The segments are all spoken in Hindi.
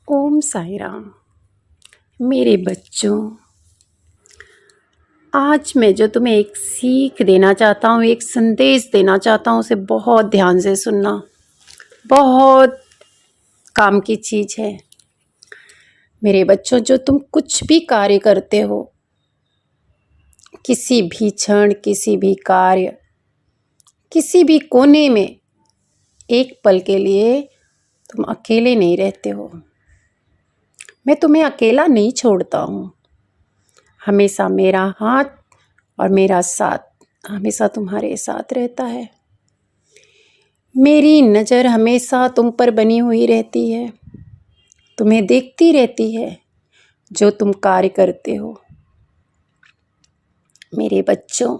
ओम साई राम। मेरे बच्चों, आज मैं जो तुम्हें एक सीख देना चाहता हूँ, एक संदेश देना चाहता हूँ, उसे बहुत ध्यान से सुनना। बहुत काम की चीज़ है। मेरे बच्चों, जो तुम कुछ भी कार्य करते हो, किसी भी क्षण, किसी भी कार्य, किसी भी कोने में, एक पल के लिए तुम अकेले नहीं रहते हो। मैं तुम्हें अकेला नहीं छोड़ता हूँ। हमेशा मेरा हाथ और मेरा साथ हमेशा तुम्हारे साथ रहता है। मेरी नज़र हमेशा तुम पर बनी हुई रहती है, तुम्हें देखती रहती है जो तुम कार्य करते हो। मेरे बच्चों,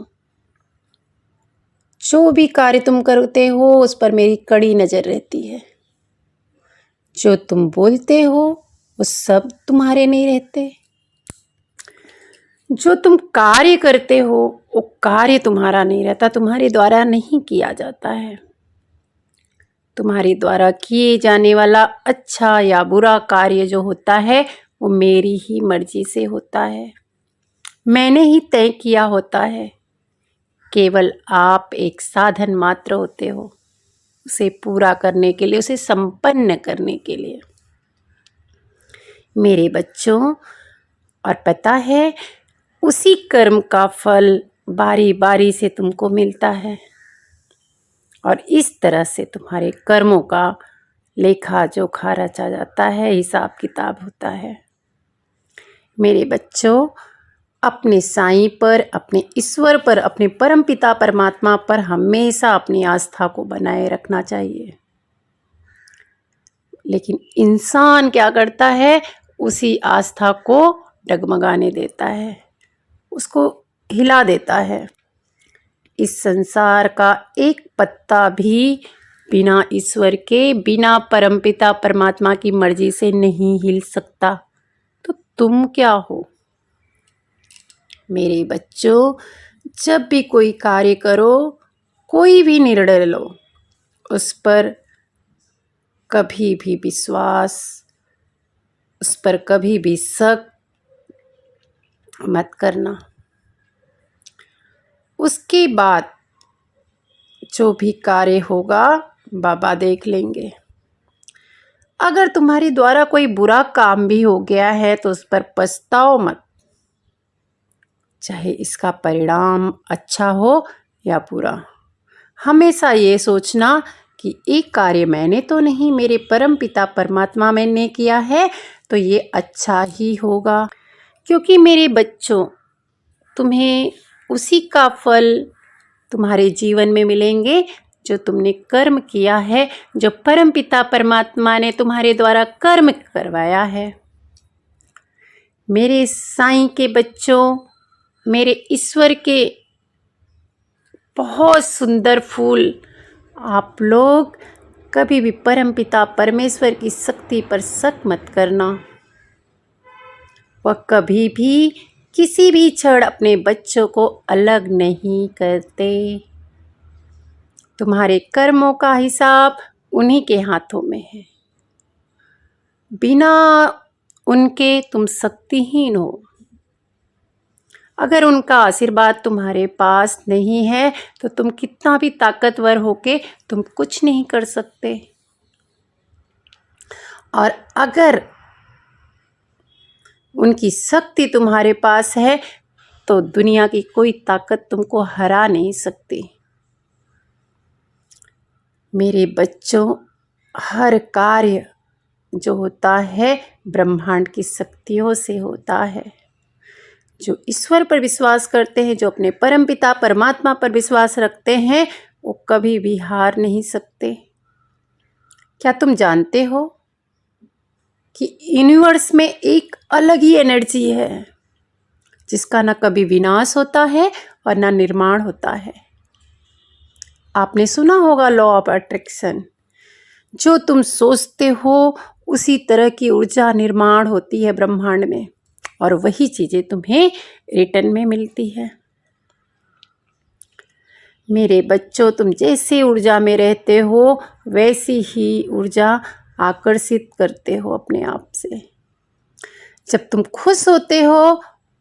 जो भी कार्य तुम करते हो उस पर मेरी कड़ी नज़र रहती है। जो तुम बोलते हो वो सब तुम्हारे नहीं रहते। जो तुम कार्य करते हो वो कार्य तुम्हारा नहीं रहता, तुम्हारे द्वारा नहीं किया जाता है। तुम्हारे द्वारा किए जाने वाला अच्छा या बुरा कार्य जो होता है वो मेरी ही मर्जी से होता है। मैंने ही तय किया होता है। केवल आप एक साधन मात्र होते हो, उसे पूरा करने के लिए, उसे संपन्न करने के लिए। मेरे बच्चों, और पता है, उसी कर्म का फल बारी बारी से तुमको मिलता है और इस तरह से तुम्हारे कर्मों का लेखा जोखा रचा जाता है, हिसाब किताब होता है। मेरे बच्चों, अपने साईं पर, अपने ईश्वर पर, अपने परमपिता परमात्मा पर हमेशा अपनी आस्था को बनाए रखना चाहिए। लेकिन इंसान क्या करता है, उसी आस्था को डगमगाने देता है, उसको हिला देता है। इस संसार का एक पत्ता भी बिना ईश्वर के, बिना परमपिता परमात्मा की मर्जी से नहीं हिल सकता। तो तुम क्या हो? मेरे बच्चों, जब भी कोई कार्य करो, कोई भी निर्णय लो, उस पर कभी भी विश्वास, उस पर कभी भी शक मत करना। उसके बाद जो भी कार्य होगा बाबा देख लेंगे। अगर तुम्हारे द्वारा कोई बुरा काम भी हो गया है तो उस पर पछताओ मत, चाहे इसका परिणाम अच्छा हो या बुरा। हमेशा ये सोचना कि एक कार्य मैंने तो नहीं, मेरे परमपिता परमात्मा मैंने किया है, तो ये अच्छा ही होगा। क्योंकि मेरे बच्चों, तुम्हें उसी का फल तुम्हारे जीवन में मिलेंगे जो तुमने कर्म किया है, जो परमपिता परमात्मा ने तुम्हारे द्वारा कर्म करवाया है। मेरे साईं के बच्चों, मेरे ईश्वर के बहुत सुंदर फूल, आप लोग कभी भी परमपिता परमेश्वर की शक्ति पर शक मत करना। वह कभी भी किसी भी क्षण अपने बच्चों को अलग नहीं करते। तुम्हारे कर्मों का हिसाब उन्हीं के हाथों में है। बिना उनके तुम शक्तिहीन हो। अगर उनका आशीर्वाद तुम्हारे पास नहीं है तो तुम कितना भी ताकतवर होके तुम कुछ नहीं कर सकते। और अगर उनकी शक्ति तुम्हारे पास है तो दुनिया की कोई ताकत तुमको हरा नहीं सकती। मेरे बच्चों, हर कार्य जो होता है ब्रह्मांड की शक्तियों से होता है। जो ईश्वर पर विश्वास करते हैं, जो अपने परमपिता परमात्मा पर विश्वास रखते हैं, वो कभी भी हार नहीं सकते। क्या तुम जानते हो कि यूनिवर्स में एक अलग ही एनर्जी है जिसका ना कभी विनाश होता है और ना निर्माण होता है। आपने सुना होगा लॉ ऑफ अट्रैक्शन। जो तुम सोचते हो उसी तरह की ऊर्जा निर्माण होती है ब्रह्मांड में, और वही चीज़ें तुम्हें रिटर्न में मिलती है। मेरे बच्चों, तुम जैसे ऊर्जा में रहते हो वैसी ही ऊर्जा आकर्षित करते हो अपने आप से। जब तुम खुश होते हो,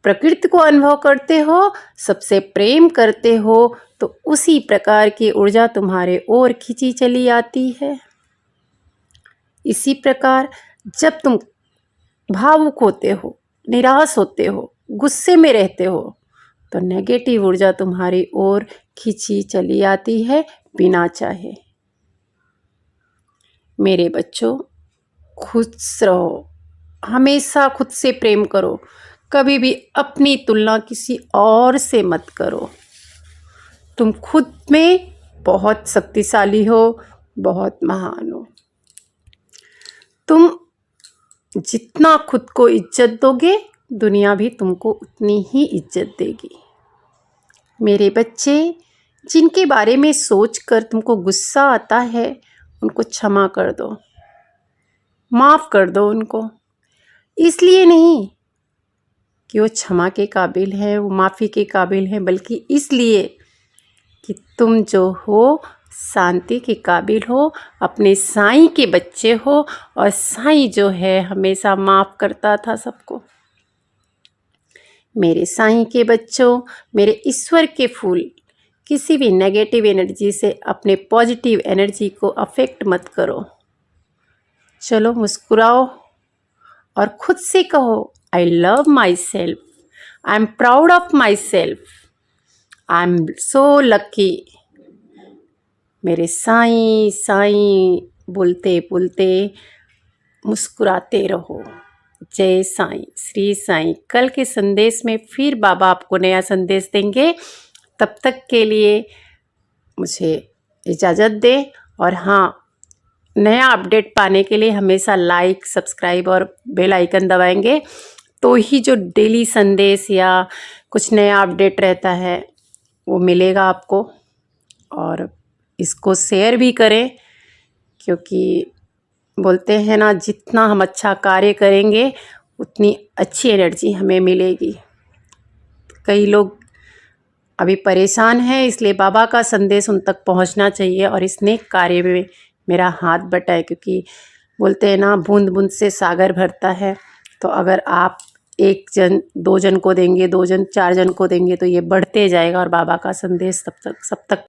प्रकृति को अनुभव करते हो, सबसे प्रेम करते हो, तो उसी प्रकार की ऊर्जा तुम्हारे ओर खींची चली आती है। इसी प्रकार जब तुम भावुक होते हो, निराश होते हो, गुस्से में रहते हो, तो नेगेटिव ऊर्जा तुम्हारी ओर खींची चली आती है बिना चाहे। मेरे बच्चों, खुश रहो, हमेशा खुद से प्रेम करो, कभी भी अपनी तुलना किसी और से मत करो। तुम खुद में बहुत शक्तिशाली हो, बहुत महान हो। तुम जितना खुद को इज्जत दोगे, दुनिया भी तुमको उतनी ही इज्जत देगी। मेरे बच्चे, जिनके बारे में सोचकर तुमको गुस्सा आता है, उनको क्षमा कर दो, माफ़ कर दो उनको। इसलिए नहीं कि वो क्षमा के काबिल है, वो माफ़ी के काबिल है, बल्कि इसलिए कि तुम जो हो शांति के काबिल हो, अपने साईं के बच्चे हो, और साईं जो है हमेशा माफ़ करता था सबको। मेरे साईं के बच्चों, मेरे ईश्वर के फूल, किसी भी नेगेटिव एनर्जी से अपने पॉजिटिव एनर्जी को अफेक्ट मत करो। चलो मुस्कुराओ और खुद से कहो, I love my self, I am proud of my self, I am so lucky. मेरे साईं साईं बोलते बोलते मुस्कुराते रहो। जय साईं, श्री साईं। कल के संदेश में फिर बाबा आपको नया संदेश देंगे। तब तक के लिए मुझे इजाज़त दें, और हाँ, नया अपडेट पाने के लिए हमेशा लाइक, सब्सक्राइब और बेल आइकन दबाएंगे, तो ही जो डेली संदेश या कुछ नया अपडेट रहता है वो मिलेगा आपको। और इसको शेयर भी करें, क्योंकि बोलते हैं ना, जितना हम अच्छा कार्य करेंगे उतनी अच्छी एनर्जी हमें मिलेगी। कई लोग अभी परेशान हैं, इसलिए बाबा का संदेश उन तक पहुंचना चाहिए, और इस नेक कार्य में मेरा हाथ बटाए, क्योंकि बोलते हैं ना, बूंद बूंद से सागर भरता है। तो अगर आप एक जन 2 जन को देंगे, 2 जन 4 जन को देंगे, तो ये बढ़ते जाएगा, और बाबा का संदेश सब तक